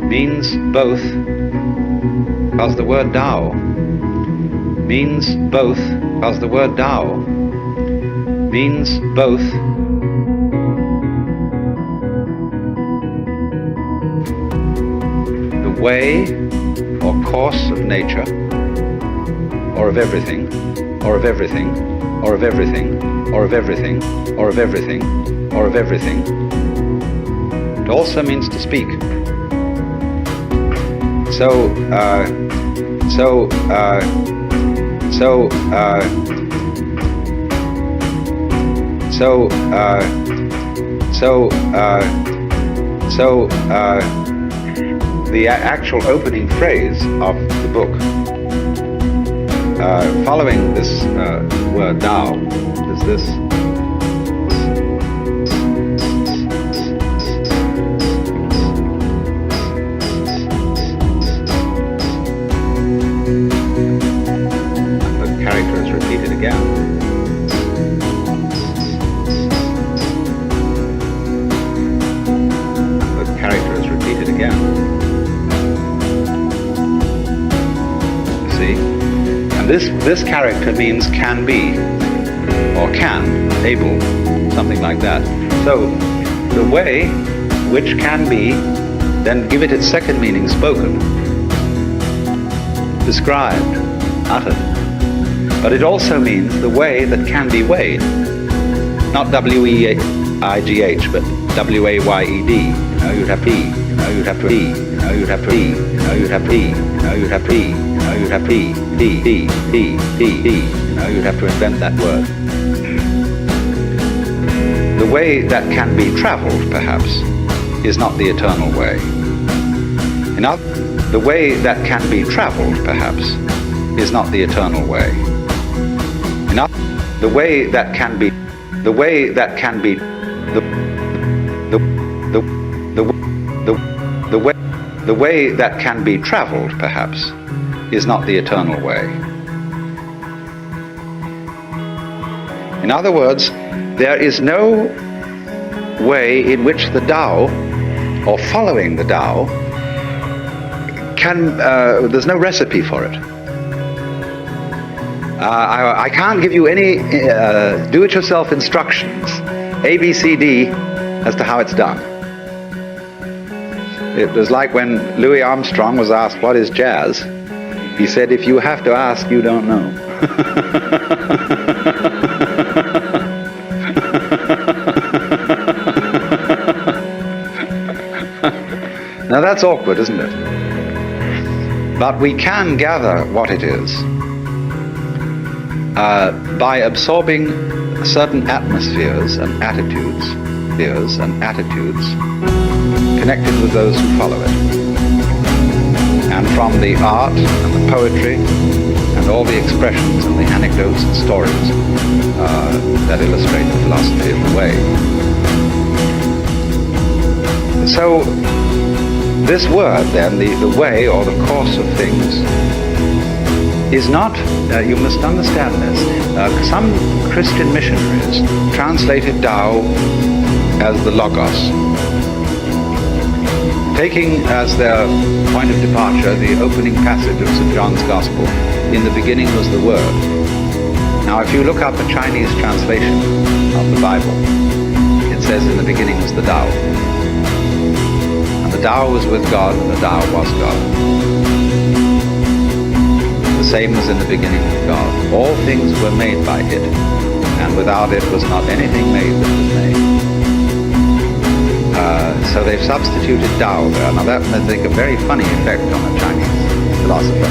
Means both, because the word Tao means both, because the word Tao means both. The way or course of nature, or of everything, or of everything, or of everything, or of everything, or of everything, or of everything. It also means to speak. So the actual opening phrase of the book, following this word Tao, is this. Again. The character is repeated again. You see? And this character means can be, or can, able, something like that. So the way which can be, then give it its second meaning, spoken, described, uttered. But it also means the way that can be weighed. Not W-E-I-G-H, but W-A-Y-E-D. No, you'd have P. No, you'd have to E. No, you'd have to E. No, you'd have to E. No, you'd have to E. No, you'd have to E. D, D, D, D, D. No, you'd have to invent that word. The way that can be traveled, perhaps, is not the eternal way. The way that can be traveled, perhaps, is not the eternal way. The way that can be, the way that can be, the way that can be traveled, perhaps, is not the eternal way. In other words, there is no way in which the Tao, or following the Tao, can, there's no recipe for it. I can't give you any do-it-yourself instructions, A, B, C, D, as to how it's done. It was like when Louis Armstrong was asked, what is jazz? He said, if you have to ask, you don't know. Now that's awkward, isn't it? But we can gather what it is. By absorbing certain atmospheres and attitudes, connected with those who follow it. And from the art and the poetry and all the expressions and the anecdotes and stories that illustrate the philosophy of the way. So this word then, the way or the course of things, is not, you must understand this, some Christian missionaries translated Tao as the Logos, taking as their point of departure the opening passage of St. John's Gospel, in the beginning was the Word. Now if you look up a Chinese translation of the Bible, it says in the beginning was the Tao. And the Tao was with God, and the Tao was God. The same was in the beginning with God. All things were made by it, and without it was not anything made that was made. So they've substituted Tao there. Now that may take a very funny effect on a Chinese philosopher.